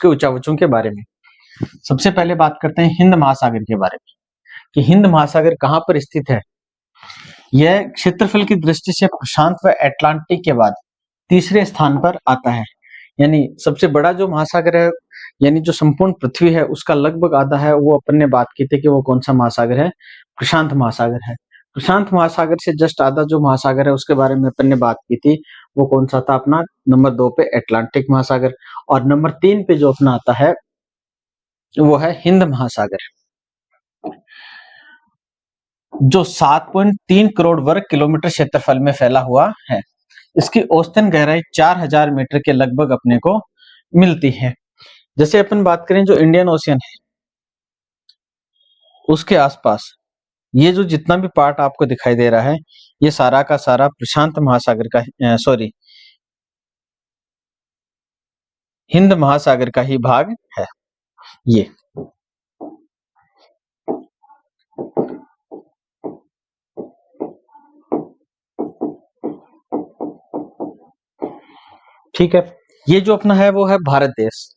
के उच्चावचों के बारे में। सबसे पहले बात करते हैं हिंद महासागर के बारे में कि हिंद महासागर कहाँ पर स्थित है। यह क्षेत्रफल की दृष्टि से प्रशांत व अटलांटिक के बाद तीसरे स्थान पर आता है। यानी सबसे बड़ा जो महासागर है, यानी जो संपूर्ण पृथ्वी है उसका लगभग आधा है, वो अपन ने बात की थी कि वो कौन सा महासागर है, प्रशांत महासागर है। प्रशांत महासागर से जस्ट आधा जो महासागर है उसके बारे में अपन ने बात की थी, वो कौन सा था अपना, नंबर 2 पे अटलांटिक महासागर, और नंबर 3 पे जो अपना आता है वो है हिंद महासागर, जो 7.3 करोड़ वर्ग किलोमीटर क्षेत्रफल में फैला हुआ है। इसकी औसतन गहराई 4000 मीटर के लगभग अपने को मिलती है। जैसे अपन बात करें जो इंडियन ओशियन है उसके आसपास ये जो जितना भी पार्ट आपको दिखाई दे रहा है, ये सारा का सारा प्रशांत महासागर का सॉरी हिंद महासागर का ही भाग है। ये ठीक है। ये जो अपना है वो है भारत देश।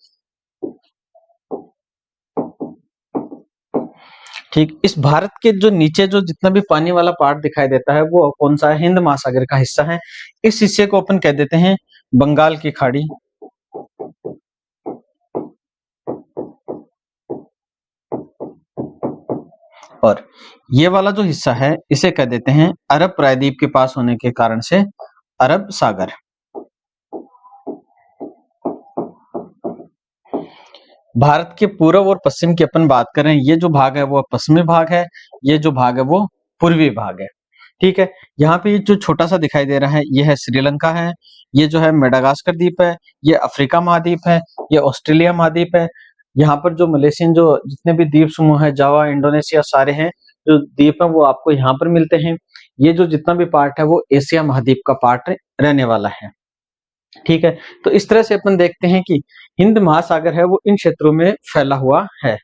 ठीक, इस भारत के जो नीचे जो जितना भी पानी वाला पार्ट दिखाई देता है वो कौन सा है, हिंद महासागर का हिस्सा है। इस हिस्से को अपन कह देते हैं बंगाल की खाड़ी, और ये वाला जो हिस्सा है इसे कह देते हैं अरब प्रायद्वीप के पास होने के कारण से अरब सागर। भारत के पूर्व और पश्चिम की अपन बात करें, ये जो भाग है वो पश्चिमी भाग है, ये जो भाग है वो पूर्वी भाग है। ठीक है, यहाँ पे ये जो छोटा सा दिखाई दे रहा है ये है श्रीलंका है, ये जो है मेडागास्कर द्वीप है, ये अफ्रीका महाद्वीप है, ये ऑस्ट्रेलिया महाद्वीप है। यहाँ पर जो मलेशियन जो जितने भी द्वीप समूह है, जावा, इंडोनेशिया सारे हैं जो द्वीप है वो आपको यहाँ पर मिलते हैं। ये जो जितना भी पार्ट है वो एशिया महाद्वीप का पार्ट रहने वाला है। ठीक है, तो इस तरह से अपन देखते हैं कि हिंद महासागर है वो इन क्षेत्रों में फैला हुआ है।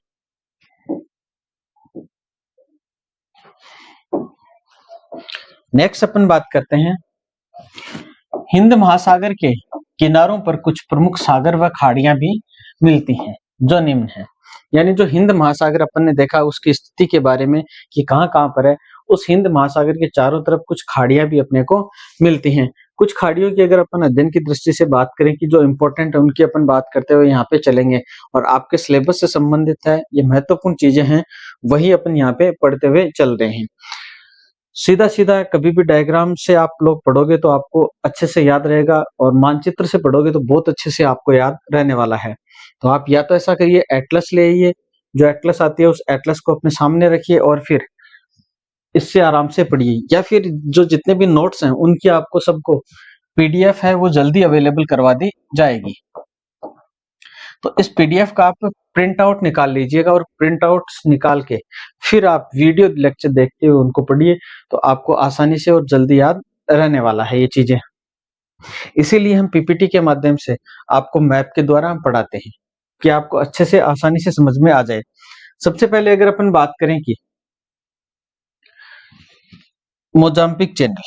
नेक्स्ट अपन बात करते हैं हिंद महासागर के किनारों पर कुछ प्रमुख सागर व खाड़ियां भी मिलती हैं जो निम्न है। यानी जो हिंद महासागर अपन ने देखा उसकी स्थिति के बारे में कि कहाँ कहाँ पर है, उस हिंद महासागर के चारों तरफ कुछ खाड़ियां भी अपने को मिलती हैं। कुछ खाड़ियों की अगर अपन अध्ययन की दृष्टि से बात करें कि जो इंपॉर्टेंट है उनकी अपन बात करते हुए यहाँ पे चलेंगे, और आपके सिलेबस से संबंधित है, ये महत्वपूर्ण चीजें हैं, वही अपन यहाँ पे पढ़ते हुए चल रहे हैं। सीधा सीधा कभी भी डायग्राम से आप लोग पढ़ोगे तो आपको अच्छे से याद रहेगा, और मानचित्र से पढ़ोगे तो बहुत अच्छे से आपको याद रहने वाला है। तो आप या तो ऐसा करिए, एटलस ले आइए, जो एटलस आती है उस एटलस को अपने सामने रखिए और फिर इससे आराम से पढ़िए, या फिर जो जितने भी नोट्स हैं उनकी आपको सबको पीडीएफ है वो जल्दी अवेलेबल करवा दी जाएगी। तो इस पीडीएफ का आप प्रिंट आउट निकाल लीजिएगा, और प्रिंट आउट निकाल के फिर आप वीडियो लेक्चर देखते हुए उनको पढ़िए, तो आपको आसानी से और जल्दी याद रहने वाला है ये चीजें। इसीलिए हम पीपीटी के माध्यम से आपको मैप के द्वारा हम पढ़ाते हैं कि आपको अच्छे से आसानी से समझ में आ जाए। सबसे पहले अगर अपन बात करें कि मोजाम्बिक चैनल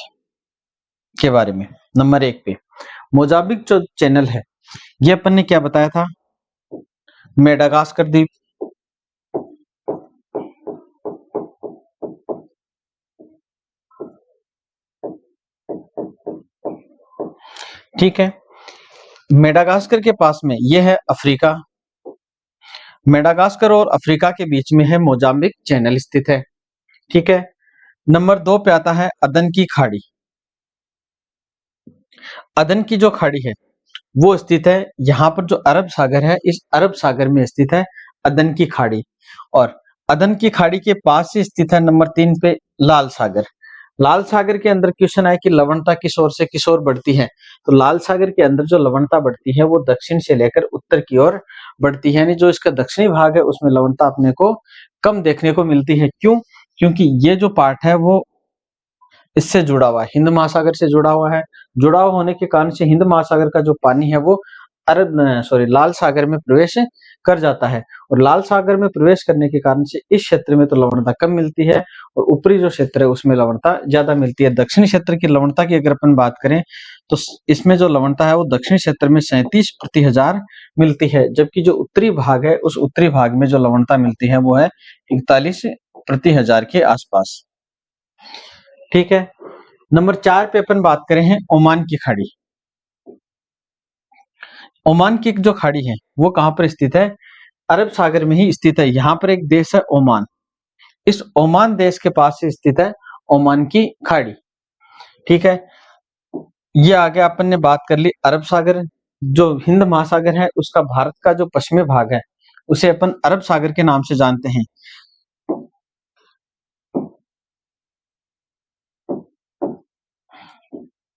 के बारे में, नंबर 1 पे मोजाम्बिक जो चैनल है ये अपन ने क्या बताया था, मेडागास्कर द्वीप, ठीक है। मेडागास्कर के पास में यह है अफ्रीका, मेडागास्कर और अफ्रीका के बीच में है मोजाम्बिक चैनल स्थित है। ठीक है, नंबर 2 पे आता है अदन की खाड़ी। अदन की जो खाड़ी है वो स्थित है यहाँ पर जो अरब सागर है, इस अरब सागर में स्थित है अदन की खाड़ी, और अदन की खाड़ी के पास से स्थित है नंबर 3 पे लाल सागर। लाल सागर के अंदर क्वेश्चन आए कि लवणता किस ओर से किस ओर बढ़ती है, तो लाल सागर के अंदर जो लवणता बढ़ती है वो दक्षिण से लेकर उत्तर की ओर बढ़ती है, यानी जो इसका दक्षिणी भाग है उसमें लवणता अपने को कम देखने को मिलती है। क्यों? क्योंकि ये जो पार्ट है वो इससे जुड़ा हुआ है, हिंद महासागर से जुड़ा हुआ है। जुड़ा हुआ होने के कारण से हिंद महासागर का जो पानी है वो लाल सागर में प्रवेश कर जाता है। और लाल सागर में प्रवेश करने के कारण से इस क्षेत्र में तो लवणता कम मिलती है और ऊपरी जो क्षेत्र है उसमें लवणता ज्यादा मिलती है। दक्षिणी क्षेत्र की लवणता की अगर अपन बात करें तो इसमें जो लवणता है वो दक्षिणी क्षेत्र में 37/1000 मिलती है, जबकि जो उत्तरी भाग है उस उत्तरी भाग में जो लवणता मिलती है वो है 41/1000 के आसपास। ठीक है। नंबर 4 पे अपन बात करें हैं ओमान की खाड़ी। ओमान की जो खाड़ी है वो कहां पर स्थित है? अरब सागर में ही स्थित है। यहाँ पर एक देश है ओमान, इस ओमान देश के पास से स्थित है ओमान की खाड़ी। ठीक है। ये आगे अपन ने बात कर ली अरब सागर। जो हिंद महासागर है उसका भारत का जो पश्चिमी भाग है उसे अपन अरब सागर के नाम से जानते हैं।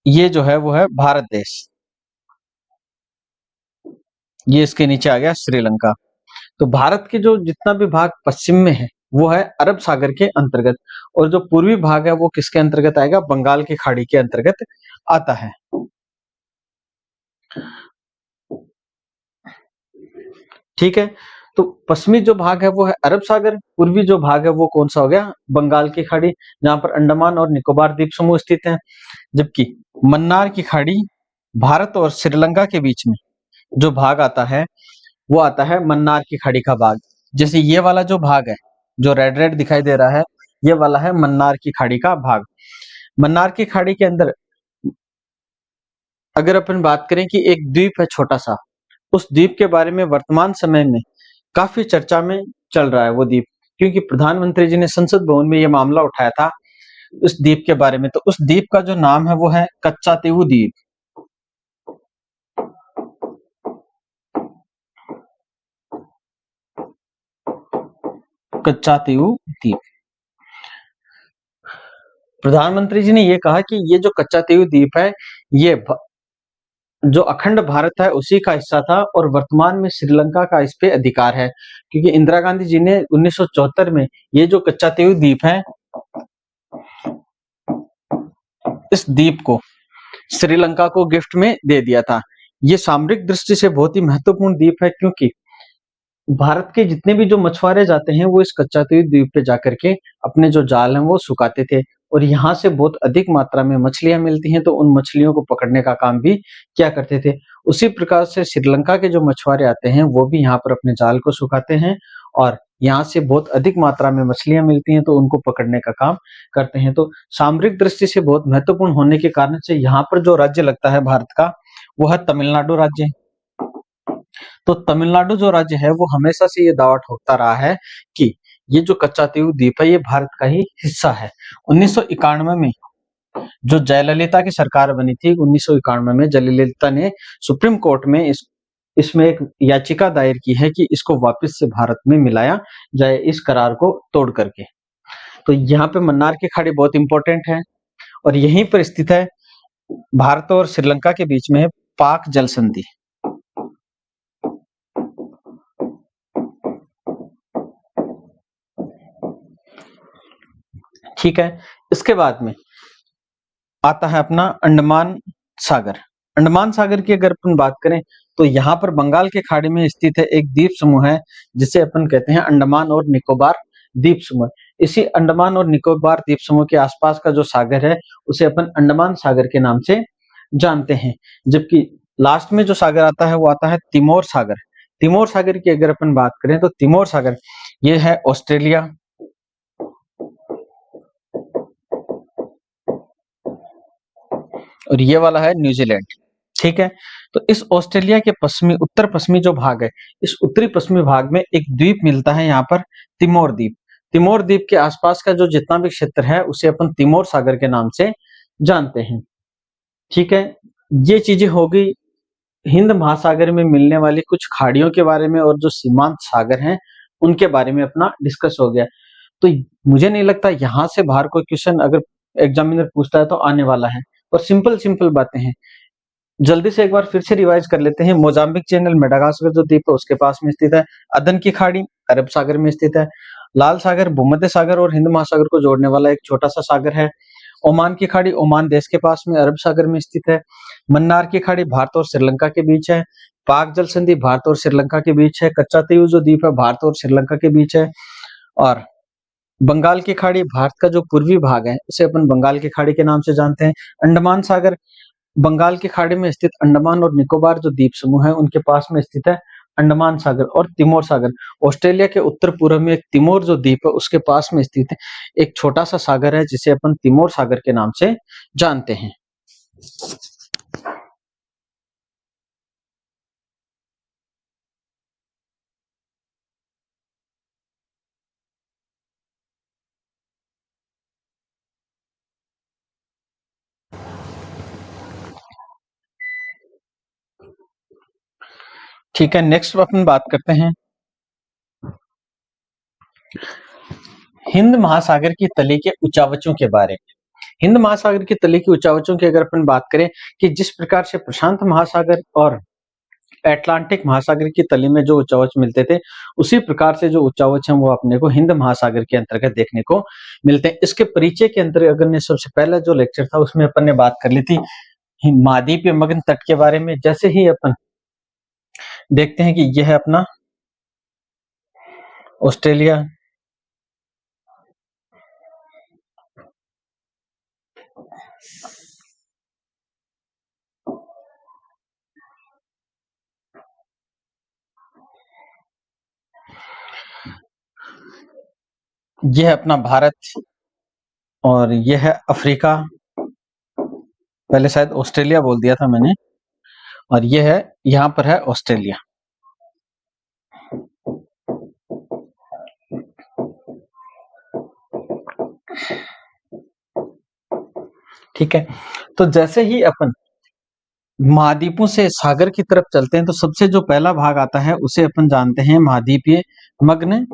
ये जो है वो है भारत देश। ये इसके नीचे आ गया श्रीलंका। तो भारत के जो जितना भी भाग पश्चिम में है वो है अरब सागर के अंतर्गत, और जो पूर्वी भाग है वो किसके अंतर्गत आएगा? बंगाल की खाड़ी के अंतर्गत आता है। ठीक है। तो पश्चिमी जो भाग है वो है अरब सागर, पूर्वी जो भाग है वो कौन सा हो गया? बंगाल की खाड़ी, जहां पर अंडमान और निकोबार द्वीप समूह स्थित है। जबकि मन्नार की खाड़ी भारत और श्रीलंका के बीच में जो भाग आता है वो आता है मन्नार की खाड़ी का भाग। जैसे ये वाला जो भाग है जो रेड रेड दिखाई दे रहा है ये वाला है मन्नार की खाड़ी का भाग। मन्नार की खाड़ी के अंदर अगर अपन बात करें कि एक द्वीप है छोटा सा, उस द्वीप के बारे में वर्तमान समय में काफी चर्चा में चल रहा है वो द्वीप, क्योंकि प्रधानमंत्री जी ने संसद भवन में ये मामला उठाया था उस द्वीप के बारे में। तो उस द्वीप का जो नाम है वो है कच्चा तीवू द्वीप। कच्चा तीवू द्वीप। प्रधानमंत्री जी ने ये कहा कि ये जो कच्चा तीवू द्वीप है ये जो अखंड भारत है उसी का हिस्सा था, और वर्तमान में श्रीलंका का इस पे अधिकार है, क्योंकि इंदिरा गांधी जी ने 1974 में ये जो कच्चा तीवू द्वीप है इस द्वीप को श्रीलंका को गिफ्ट में दे दिया था। ये सामरिक दृष्टि से बहुत ही महत्वपूर्ण द्वीप है, क्योंकि भारत के जितने भी जो मछुआरे जाते हैं वो इस कच्चा तीवू द्वीप पे जाकर के अपने जो जाल हैं वो सुखाते थे, और यहाँ से बहुत अधिक मात्रा में मछलियां मिलती हैं तो उन मछलियों को पकड़ने का काम भी किया करते थे। उसी प्रकार से श्रीलंका के जो मछुआरे आते हैं वो भी यहाँ पर अपने जाल को सुखाते हैं, और यहाँ से बहुत अधिक मात्रा में मछलियां मिलती हैं तो उनको पकड़ने का काम करते हैं। तो सामरिक दृष्टि से बहुत महत्वपूर्ण होने के कारण से यहाँ पर जो राज्य लगता है भारत का वो है तमिलनाडु राज्य। तो तमिलनाडु जो राज्य है वो हमेशा से ये दावा ठोकता रहा है कि ये जो कच्चा तीवू द्वीप है ये भारत का ही हिस्सा है। 1991 में जो जयललिता की सरकार बनी थी, 1991 में जयललिता ने सुप्रीम कोर्ट में इसमें एक याचिका दायर की है कि इसको वापस से भारत में मिलाया जाए इस करार को तोड़ करके। तो यहाँ पे मन्नार की खाड़ी बहुत इंपॉर्टेंट है, और यहीं पर स्थित है भारत और श्रीलंका के बीच में है पाक जल संधि। ठीक है। इसके बाद में आता है अपना अंडमान सागर। अंडमान सागर की अगर अपन बात करें तो यहाँ पर बंगाल के खाड़ी में स्थित है एक द्वीप समूह है जिसे अपन कहते हैं अंडमान और निकोबार द्वीप समूह। इसी अंडमान और निकोबार द्वीप समूह के आसपास का जो सागर है उसे अपन अंडमान सागर के नाम से जानते हैं। जबकि लास्ट में जो सागर आता है वो आता है तिमोर सागर। तिमोर सागर की अगर अपन बात करें तो तिमोर सागर ये है ऑस्ट्रेलिया, और ये वाला है न्यूजीलैंड। ठीक है। तो इस ऑस्ट्रेलिया के पश्चिमी उत्तर पश्चिमी जो भाग है इस उत्तरी पश्चिमी भाग में एक द्वीप मिलता है यहाँ पर तिमोर द्वीप। तिमोर द्वीप के आसपास का जो जितना भी क्षेत्र है उसे अपन तिमोर सागर के नाम से जानते हैं। ठीक है। ये चीजें हो गई हिंद महासागर में मिलने वाली कुछ खाड़ियों के बारे में, और जो सीमांत सागर हैं उनके बारे में अपना डिस्कस हो गया। तो मुझे नहीं लगता यहाँ से बाहर कोई क्वेश्चन अगर एग्जामिनर पूछता है तो आने वाला है, और सिंपल सिंपल बातें हैं। जल्दी से एक बार फिर से रिवाइज कर लेते हैं। मोजाम्बिक चैनल मेडागास्कर जो द्वीप है उसके पास में स्थित है। अदन की खाड़ी अरब सागर में स्थित है। लाल सागर भूमध्य सागर और हिंद महासागर को जोड़ने वाला एक छोटा सा सागर है। ओमान की खाड़ी ओमान देश के पास में अरब सागर में स्थित है। मन्नार की खाड़ी भारत और श्रीलंका के बीच है। पाक जल संधि भारत और श्रीलंका के बीच है। कच्चातीव जो द्वीप है भारत और श्रीलंका के बीच है। और बंगाल की खाड़ी भारत का जो पूर्वी भाग है उसे अपन बंगाल की खाड़ी के नाम से जानते हैं। अंडमान सागर बंगाल की खाड़ी में स्थित अंडमान और निकोबार जो द्वीप समूह है उनके पास में स्थित है अंडमान सागर। और तिमोर सागर ऑस्ट्रेलिया के उत्तर पूर्व में एक तिमोर जो द्वीप है उसके पास में स्थित है एक छोटा सा सागर है जिसे अपन तिमोर सागर के नाम से जानते हैं। ठीक है, नेक्स्ट अपन बात करते हैं हिंद महासागर की तली के उच्चावचों के बारे में। हिंद महासागर की तली के उच्चावचों की अगर अपन बात करें कि जिस प्रकार से प्रशांत महासागर और अटलांटिक महासागर की तली में जो उच्चावच मिलते थे उसी प्रकार से जो उच्चावच हैं वो अपने को हिंद महासागर के अंतर्गत देखने को मिलते हैं। इसके परिचय के अंतर्गत अगर ने सबसे पहला जो लेक्चर था उसमें अपन ने बात कर ली थी महाद्वीपीय मग्न तट के बारे में। जैसे ही अपन देखते हैं कि यह है अपना ऑस्ट्रेलिया, यह है अपना भारत, और यह है अफ्रीका, पहले शायद ऑस्ट्रेलिया बोल दिया था मैंने, और यह है यहाँ पर है ऑस्ट्रेलिया। ठीक है, तो जैसे ही अपन महाद्वीपों से सागर की तरफ चलते हैं तो सबसे जो पहला भाग आता है उसे अपन जानते हैं महाद्वीपीय मग्न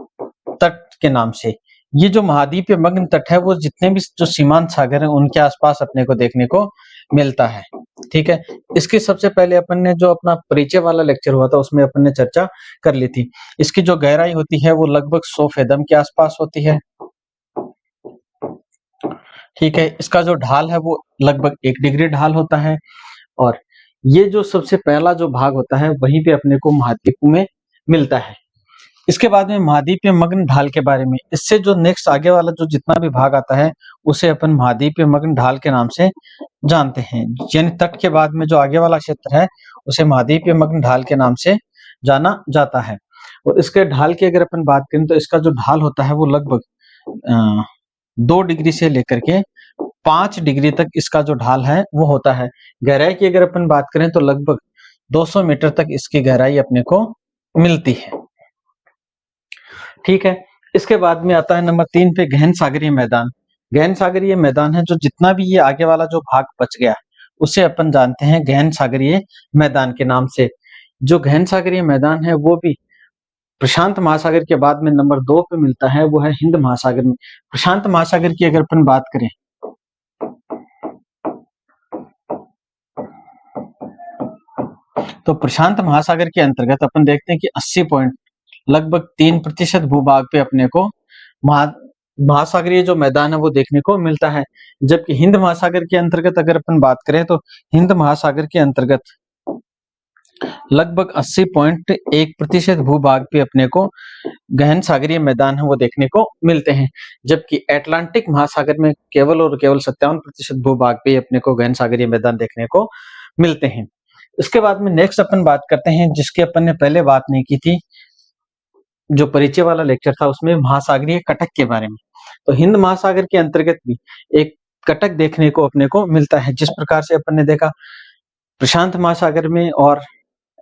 तट के नाम से। ये जो महाद्वीपीय मग्न तट है वो जितने भी जो सीमांत सागर हैं उनके आसपास अपने को देखने को मिलता है। ठीक है, इसके सबसे पहले अपन ने जो अपना परिचय वाला लेक्चर हुआ था उसमें अपन ने चर्चा कर ली थी। इसकी जो गहराई होती है वो लगभग 100 फेदम के आसपास होती है। ठीक है, इसका जो ढाल है वो लगभग 1 डिग्री ढाल होता है। और ये जो सबसे पहला जो भाग होता है वहीं पे अपने को महाद्वीप में मिलता है। इसके बाद में महाद्वीपीय मग्न ढाल के बारे में, इससे जो नेक्स्ट आगे वाला जो जितना भी भाग आता है उसे अपन महाद्वीपीय मग्न ढाल के नाम से जानते हैं। यानी तट के बाद में जो आगे वाला क्षेत्र है उसे महाद्वीपीय मग्न ढाल के नाम से जाना जाता है। और इसके ढाल की अगर अपन बात करें तो इसका जो ढाल होता है वो लगभग 2 डिग्री से लेकर के 5 डिग्री तक इसका जो ढाल है वो होता है। गहराई की अगर अपन बात करें तो लगभग 200 मीटर तक इसकी गहराई अपने को मिलती है। ठीक है, इसके बाद में आता है नंबर 3 पे गहन सागरीय मैदान। गहन सागरीय मैदान है जो जितना भी ये आगे वाला जो भाग बच गया उसे अपन जानते हैं गहन सागरीय मैदान के नाम से। जो गहन सागरीय मैदान है वो भी प्रशांत महासागर के बाद में नंबर 2 पे मिलता है, वो है हिंद महासागर में। प्रशांत महासागर की अगर अपन बात करें तो प्रशांत महासागर के अंतर्गत अपन देखते हैं कि 80 पॉइंट लगभग 3% भूभाग पे अपने को महासागरीय जो मैदान है वो देखने को मिलता है। जबकि हिंद महासागर के अंतर्गत अगर अपन बात करें तो हिंद महासागर के अंतर्गत लगभग 80.1% भूभाग पे अपने को गहन सागरीय मैदान है वो देखने को मिलते हैं। जबकि अटलांटिक महासागर में केवल और केवल 57% भूभाग पे अपने को गहन सागरीय मैदान देखने को मिलते हैं। इसके बाद में नेक्स्ट अपन बात करते हैं जिसकी अपन ने पहले बात नहीं की थी, जो परिचय वाला लेक्चर था उसमें महासागरीय कटक के बारे में। तो हिंद महासागर के अंतर्गत भी एक कटक देखने को अपने को मिलता है। जिस प्रकार से अपन ने देखा प्रशांत महासागर में और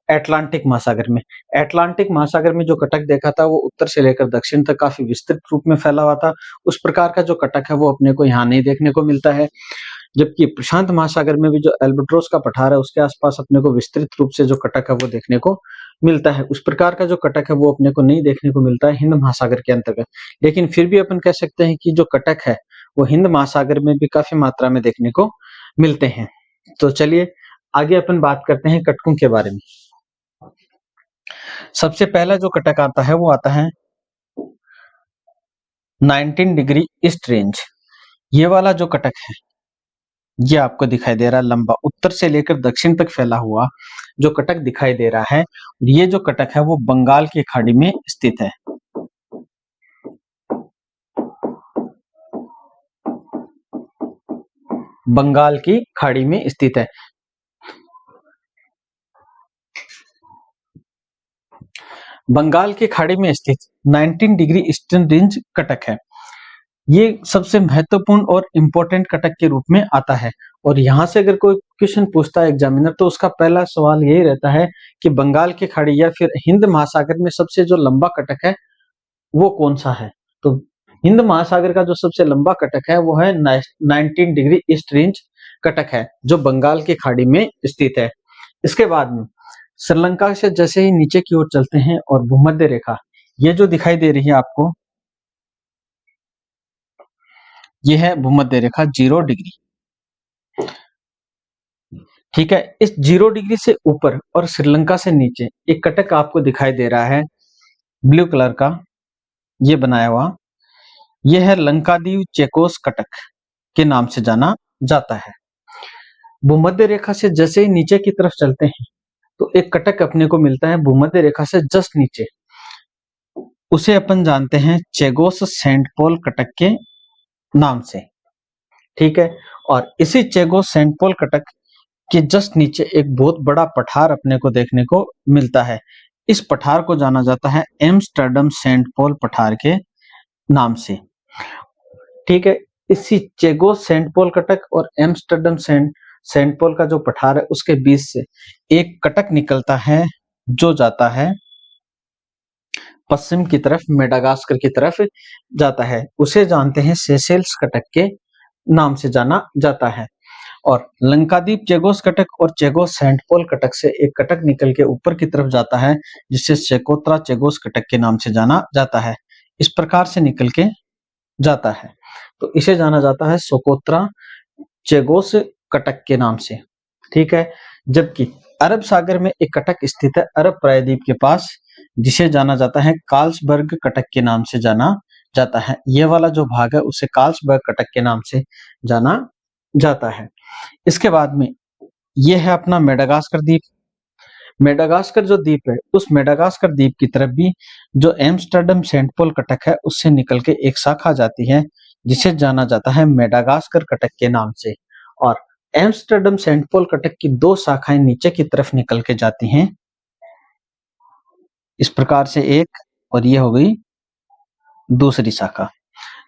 अटलांटिक महासागर में जो कटक देखा था वो उत्तर से लेकर दक्षिण तक काफी विस्तृत रूप में फैला हुआ था। उस प्रकार का जो कटक है वो अपने को यहाँ नहीं देखने को मिलता है। जबकि प्रशांत महासागर में भी जो एल्बेट्रोस का पठार है उसके आसपास अपने को विस्तृत रूप से जो कटक है वो देखने को मिलता है। उस प्रकार का जो कटक है वो अपने को नहीं देखने को मिलता है हिंद महासागर के अंतर्गत। लेकिन फिर भी अपन कह सकते हैं कि जो कटक है वो हिंद महासागर में भी काफी मात्रा में देखने को मिलते हैं। तो चलिए आगे अपन बात करते हैं कटकों के बारे में। सबसे पहला जो कटक आता है वो आता है 19 डिग्री ईस्ट रेंज। ये वाला जो कटक है ये आपको दिखाई दे रहा है लंबा, उत्तर से लेकर दक्षिण तक फैला हुआ जो कटक दिखाई दे रहा है, ये जो कटक है वो बंगाल की खाड़ी में स्थित है। बंगाल की खाड़ी में स्थित है। बंगाल की खाड़ी में स्थित 19 डिग्री ईस्टर्न रेंज कटक है। ये सबसे महत्वपूर्ण और इम्पोर्टेंट कटक के रूप में आता है। और यहाँ से अगर कोई क्वेश्चन पूछता है एग्जामिनर, तो उसका पहला सवाल यही रहता है कि बंगाल की खाड़ी या फिर हिंद महासागर में सबसे जो लंबा कटक है वो कौन सा है। तो हिंद महासागर का जो सबसे लंबा कटक है वो है 19 डिग्री ईस्ट रेंज कटक है, जो बंगाल की खाड़ी में स्थित है। इसके बाद में श्रीलंका से जैसे ही नीचे की ओर चलते हैं और भूमध्य रेखा ये जो दिखाई दे रही है आपको, ये है भूमध्य रेखा 0 डिग्री। ठीक है, इस 0 डिग्री से ऊपर और श्रीलंका से नीचे एक कटक आपको दिखाई दे रहा है ब्लू कलर का, ये बनाया हुआ, ये है लंकादीप चेकोस कटक के नाम से जाना जाता है। भूमध्य रेखा से जैसे ही नीचे की तरफ चलते हैं तो एक कटक अपने को मिलता है भूमध्य रेखा से जस्ट नीचे, उसे अपन जानते हैं चेगोस सेंट पॉल कटक के नाम से। ठीक है, और इसी चेगोस सेंट पॉल कटक के जस्ट नीचे एक बहुत बड़ा पठार अपने को देखने को मिलता है। इस पठार को जाना जाता है एम्स्टर्डम सेंट पॉल पठार के नाम से। ठीक है, इसी चेगोस सेंट पॉल कटक और एम्स्टर्डम सेंट पॉल का जो पठार है उसके बीच से एक कटक निकलता है जो जाता है पश्चिम की तरफ, मेडागास्कर की तरफ जाता है। उसे जानते हैं सेशेल्स कटक के नाम से जाना जाता है। और लंकादीप चेगोस कटक और चेगोस सेंट पॉल कटक से एक कटक निकल के ऊपर की तरफ जाता है जिसे सेकोत्रा चेगोस कटक के नाम से जाना जाता है। इस प्रकार से निकल के जाता है, तो इसे जाना जाता है सोकोत्रा चेगोस कटक के नाम से। ठीक है, जबकि अरब सागर में एक कटक स्थित है अरब प्रायद्वीप के पास, जिसे जाना जाता है कार्ल्सबर्ग कटक के नाम से जाना जाता है। ये वाला जो भाग है उसे कार्ल्सबर्ग कटक के नाम से जाना जाता है। इसके बाद में ये है अपना मेडागास्कर द्वीप। मेडागास्कर जो द्वीप है, उस मेडागास्कर द्वीप की तरफ भी जो एम्स्टर्डम सेंट पॉल कटक है उससे निकल के एक शाखा जाती है जिसे जाना जाता है मेडागास्कर कटक के नाम से। और एम्स्टर्डम सेंट पॉल कटक की दो शाखाएं नीचे की तरफ निकल के जाती हैं इस प्रकार से एक, और ये हो गई दूसरी शाखा।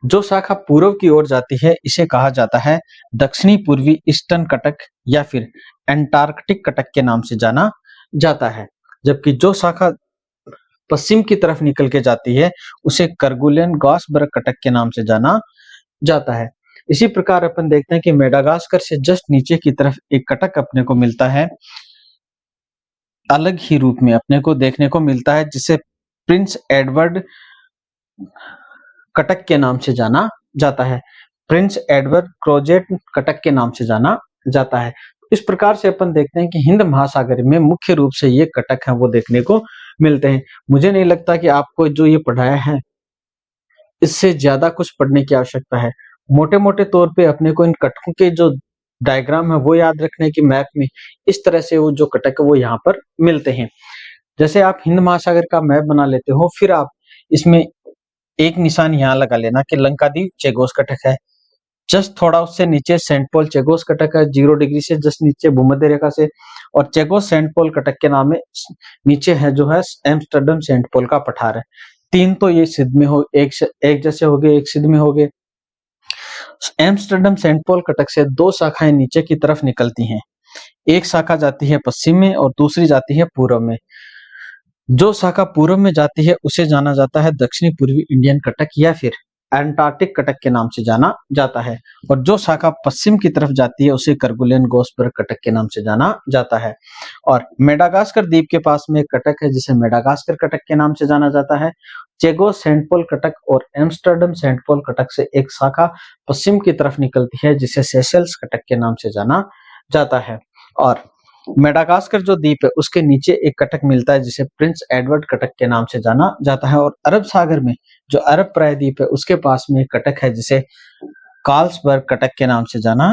जो शाखा पूर्व की ओर जाती है इसे कहा जाता है दक्षिणी पूर्वी ईस्टर्न कटक या फिर एंटार्कटिक कटक के नाम से जाना जाता है। जबकि जो शाखा पश्चिम की तरफ निकल के जाती है उसे करगुलियन गॉसबर्ग कटक के नाम से जाना जाता है। इसी प्रकार अपन देखते हैं कि मेडागास्कर से जस्ट नीचे की तरफ एक कटक अपने को मिलता है, अलग ही रूप में अपने को देखने को मिलता है, जिसे प्रिंस एडवर्ड कटक के नाम से जाना जाता है। प्रिंस एडवर्ड क्रोजेट कटक के नाम से जाना जाता है। इस प्रकार से अपन देखते हैं कि हिंद महासागर में मुख्य रूप से ये कटक है वो देखने को मिलते हैं। मुझे नहीं लगता कि आपको जो ये पढ़ाया है इससे ज्यादा कुछ पढ़ने की आवश्यकता है। मोटे मोटे तौर पे अपने को इन कटकों के जो डायग्राम है वो याद रखने की मैप में इस तरह से वो जो कटक है वो यहाँ पर मिलते हैं। जैसे आप हिंद महासागर का मैप बना लेते हो, फिर आप इसमें एक निशान यहाँ लगा लेना कि लंकादीप चेगोस कटक है। जस्ट थोड़ा उससे नीचे सेंट पॉल चेगोस कटक है 0 डिग्री से जस्ट नीचे भूमध्य रेखा से, और चेगोस सेंट पॉल कटक के नाम में नीचे है जो है एम्स्टर्डम सेंट पॉल का पठार है। तीन तो ये सिद्ध में हो एक जैसे हो गए, एक सिद्ध में हो गए। एम्स्टर्डम सेंट पॉल कटक से दो शाखाएं नीचे की तरफ निकलती हैं, एक शाखा जाती है पश्चिम में और दूसरी जाती है पूर्व में। जो शाखा पूर्व में जाती है उसे जाना जाता है दक्षिणी पूर्वी इंडियन कटक या फिर एंटार्क्टिक कटक के नाम से जाना जाता है, और जो शाखा पश्चिम की तरफ जाती है उसे करगुलियन गॉसबर्ग कटक के नाम से जाना जाता है। और मेडागास्कर द्वीप के पास में एक कटक है जिसे मेडागास्कर कटक के नाम से जाना जाता है। चेगोस सेंट पॉल कटक और एम्स्टर्डम सेंट पॉल कटक से एक शाखा पश्चिम की तरफ निकलती है जिसे सेशेल्स कटक के नाम से जाना जाता है। और मेडागास्कर जो द्वीप है उसके नीचे एक कटक मिलता है जिसे प्रिंस एडवर्ड कटक के नाम से जाना जाता है। और अरब सागर में जो अरब प्रायद्वीप है उसके पास में एक कटक है जिसे कार्ल्सबर्ग कटक के नाम से जाना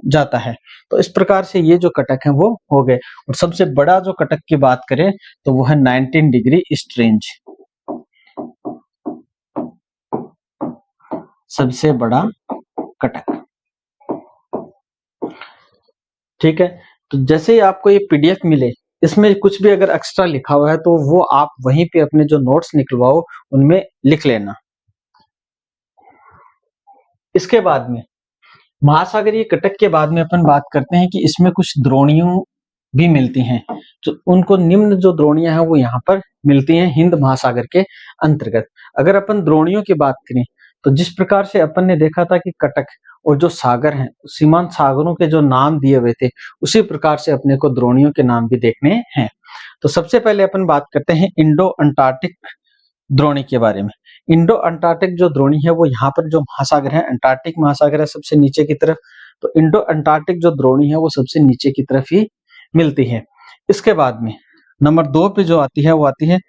जाता है। तो इस प्रकार से ये जो कटक है वो हो गए। और सबसे बड़ा जो कटक की बात करें तो वो है 19 डिग्री ईस्ट रेंज, सबसे बड़ा कटक। ठीक है, तो जैसे ही आपको ये पीडीएफ मिले, इसमें कुछ भी अगर एक्स्ट्रा लिखा हुआ है तो वो आप वहीं पे अपने जो नोट्स निकलवाओ उनमें लिख लेना। इसके बाद में महासागरीय कटक के बाद में अपन बात करते हैं कि इसमें कुछ द्रोणियों भी मिलती हैं, जो उनको निम्न जो द्रोणियां हैं वो यहाँ पर मिलती हैं हिंद महासागर के अंतर्गत। अगर अपन द्रोणियों की बात करें तो जिस प्रकार से अपन ने देखा था कि कटक और जो सागर हैं सीमांत सागरों के जो नाम दिए हुए थे, उसी प्रकार से अपने को द्रोणियों के नाम भी देखने हैं। तो सबसे पहले अपन बात करते हैं इंडो अंटार्कटिक द्रोणी के बारे में। इंडो अंटार्कटिक जो द्रोणी है वो यहाँ पर जो महासागर है, अंटार्कटिक महासागर है सबसे नीचे की तरफ, तो इंडो अंटार्कटिक जो द्रोणी है वो सबसे नीचे की तरफ ही मिलती है। इसके बाद में नंबर 2 पे जो आती है वो आती है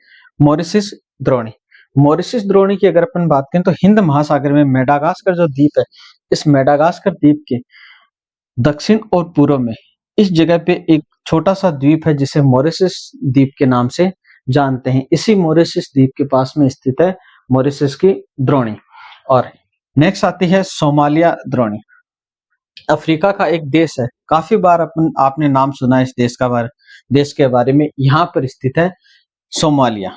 मॉरिशस द्रोणी। मॉरिशस द्रोणी की अगर अपन बात करें तो हिंद महासागर में मेडागास्कर जो द्वीप है, इस मेडागास्कर द्वीप के दक्षिण और पूर्व में इस जगह पे एक छोटा सा द्वीप है जिसे मॉरिशस द्वीप के नाम से जानते हैं। इसी मॉरिशस द्वीप के पास में स्थित है मॉरिशस की द्रोणी। और नेक्स्ट आती है सोमालिया द्रोणी। अफ्रीका का एक देश है, काफी बार आपने नाम सुना है इस देश के बारे में। यहाँ पर स्थित है सोमालिया।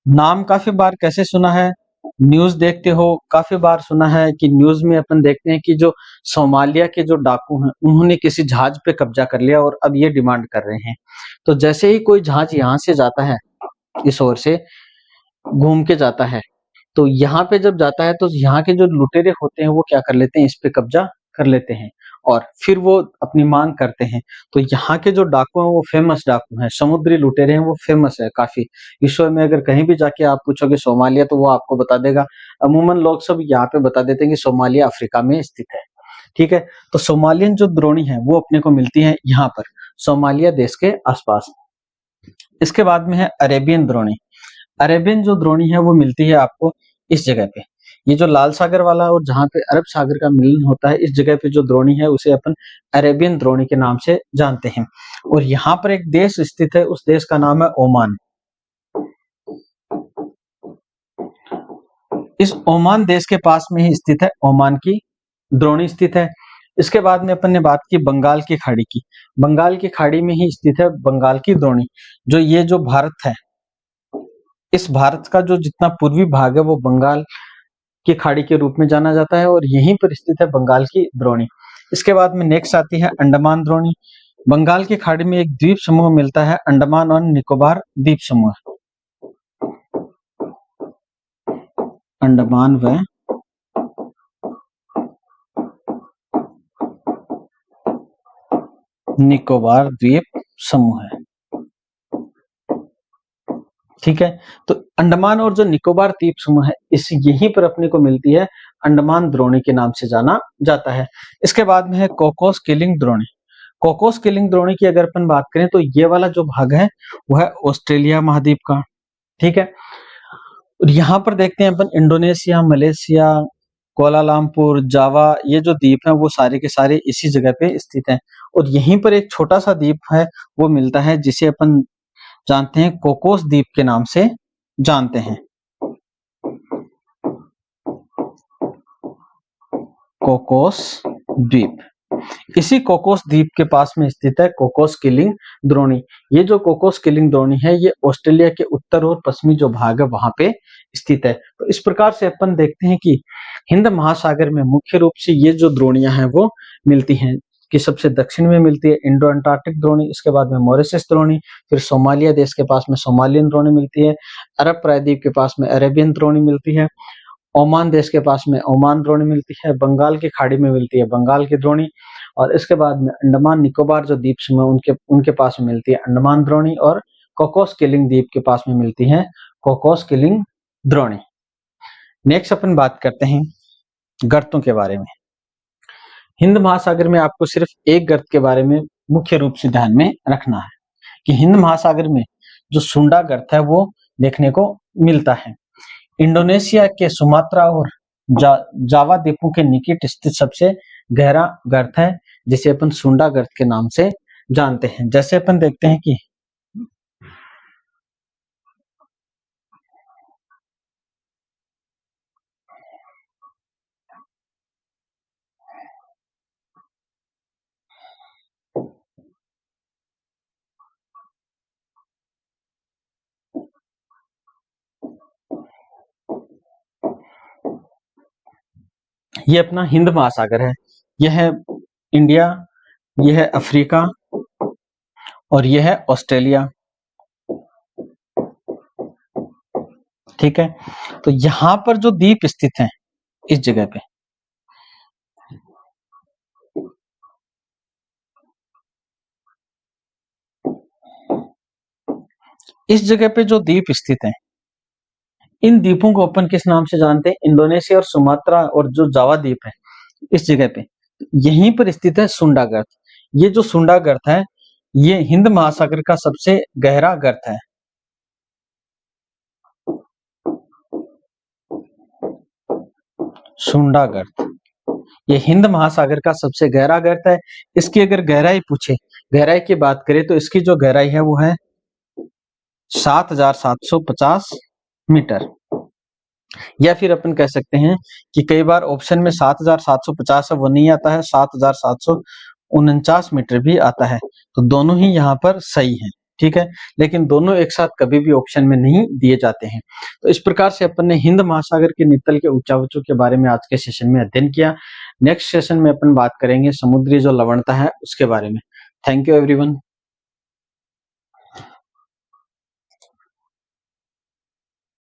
नाम काफी बार कैसे सुना है, न्यूज देखते हो काफी बार सुना है कि न्यूज में अपन देखते हैं कि जो सोमालिया के जो डाकू हैं उन्होंने किसी जहाज पे कब्जा कर लिया और अब ये डिमांड कर रहे हैं। तो जैसे ही कोई जहाज यहाँ से जाता है, इस ओर से घूम के जाता है, तो यहाँ पे जब जाता है तो यहाँ के जो लुटेरे होते हैं वो क्या कर लेते हैं, इस पे कब्जा कर लेते हैं और फिर वो अपनी मांग करते हैं। तो यहाँ के जो डाकू हैं वो फेमस डाकू हैं, समुद्री लुटेरे हैं, वो फेमस है काफी। विश्व में अगर कहीं भी जाके आप पूछोगे सोमालिया तो वो आपको बता देगा। अमूमन लोग सब यहाँ पे बता देते हैं कि सोमालिया अफ्रीका में स्थित है। ठीक है, तो सोमालियन जो द्रोणी है वो अपने को मिलती है यहाँ पर सोमालिया देश के आसपास। इसके बाद में है अरेबियन द्रोणी। अरेबियन जो द्रोणी है वो मिलती है आपको इस जगह पे, ये जो लाल सागर वाला और जहाँ पे अरब सागर का मिलन होता है, इस जगह पे जो द्रोणी है उसे अपन अरेबियन द्रोणी के नाम से जानते हैं। और यहाँ पर एक देश स्थित है, उस देश का नाम है ओमान। इस ओमान देश के पास में ही स्थित है ओमान की द्रोणी स्थित है। इसके बाद में अपन ने बात की बंगाल की खाड़ी की। बंगाल की खाड़ी में ही स्थित है बंगाल की द्रोणी। जो ये जो भारत है, इस भारत का जो जितना पूर्वी भाग है वो बंगाल की खाड़ी के रूप में जाना जाता है और यहीं पर स्थित है बंगाल की द्रोणी। इसके बाद में नेक्स्ट आती है अंडमान द्रोणी। बंगाल की खाड़ी में एक द्वीप समूह मिलता है, अंडमान और निकोबार द्वीप समूह। अंडमान व निकोबार द्वीप समूह है। ठीक है, तो अंडमान और जो निकोबार द्वीप समूह है इस यहीं पर अपने को मिलती है, अंडमान द्रोणी के नाम से जाना जाता है। इसके बाद में है कोकोस किलिंग द्रोणी। कोकोस किलिंग द्रोणी की अगर अपन बात करें तो ये वाला जो भाग है वो है ऑस्ट्रेलिया महाद्वीप का। ठीक है, और यहाँ पर देखते हैं अपन इंडोनेशिया, मलेशिया, कोलालमपुर, जावा, ये जो द्वीप हैं वो सारे के सारे इसी जगह पे स्थित हैं। और यहीं पर एक छोटा सा द्वीप है वो मिलता है जिसे अपन जानते हैं कोकोस द्वीप के नाम से जानते हैं। कोकोस द्वीप, इसी कोकोस द्वीप के पास में स्थित है कोकोस किलिंग द्रोणी। ये जो कोकोस किलिंग द्रोणी है ये ऑस्ट्रेलिया के उत्तर और पश्चिमी जो भाग है वहां पे स्थित है। तो इस प्रकार से अपन देखते हैं कि हिंद महासागर में मुख्य रूप से ये जो द्रोणियां हैं वो मिलती हैं, कि सबसे दक्षिण में मिलती है इंडो अंटार्कटिक द्रोणी, इसके बाद में मॉरिशस द्रोणी, फिर सोमालिया देश के पास में सोमालियन द्रोणी मिलती है, अरब प्रायद्वीप के पास में अरेबियन द्रोणी मिलती है, ओमान देश के पास में ओमान द्रोणी मिलती है, बंगाल की खाड़ी में मिलती है बंगाल की द्रोणी, और इसके बाद में अंडमान निकोबार जो द्वीप समूह उनके उनके पास में मिलती है अंडमान द्रोणी, और कोकोस किलिंग द्वीप के पास में मिलती है कोकोस किलिंग द्रोणी। नेक्स्ट अपन बात करते हैं गर्तों के बारे में। हिंद महासागर में आपको सिर्फ एक गर्त के बारे में मुख्य रूप से ध्यान में रखना है कि हिंद महासागर में जो सुंडा गर्त है वो देखने को मिलता है। इंडोनेशिया के सुमात्रा और जावा द्वीपों के निकट स्थित सबसे गहरा गर्त है, जिसे अपन सुंडा गर्त के नाम से जानते हैं। जैसे अपन देखते हैं कि ये अपना हिंद महासागर है, यह है इंडिया, यह है अफ्रीका और यह है ऑस्ट्रेलिया। ठीक है, तो यहां पर जो द्वीप स्थित हैं इस जगह पे, इस जगह पे जो द्वीप स्थित हैं, इन द्वीपों को अपन किस नाम से जानते हैं? इंडोनेशिया और सुमात्रा और जो जावा द्वीप है इस जगह पे, यहीं पर स्थित है सुंडा गर्त। ये जो सुंडा गर्त है, ये हिंद महासागर का सबसे गहरा गर्त है। सुंडा गर्त, ये हिंद महासागर का सबसे गहरा गर्त है। इसकी अगर गहराई पूछे, गहराई की बात करें तो इसकी जो गहराई है वो है 7,750 मीटर। या फिर अपन कह सकते हैं कि कई बार ऑप्शन में 7,750 वो नहीं आता है, 7,749 मीटर भी आता है। तो दोनों ही यहाँ पर सही है, ठीक है, लेकिन दोनों एक साथ कभी भी ऑप्शन में नहीं दिए जाते हैं। तो इस प्रकार से अपन ने हिंद महासागर के नितल के उच्चावचों के बारे में आज के सेशन में अध्ययन किया। नेक्स्ट सेशन में अपन बात करेंगे समुद्री जो लवणता है उसके बारे में। Thank you everyone.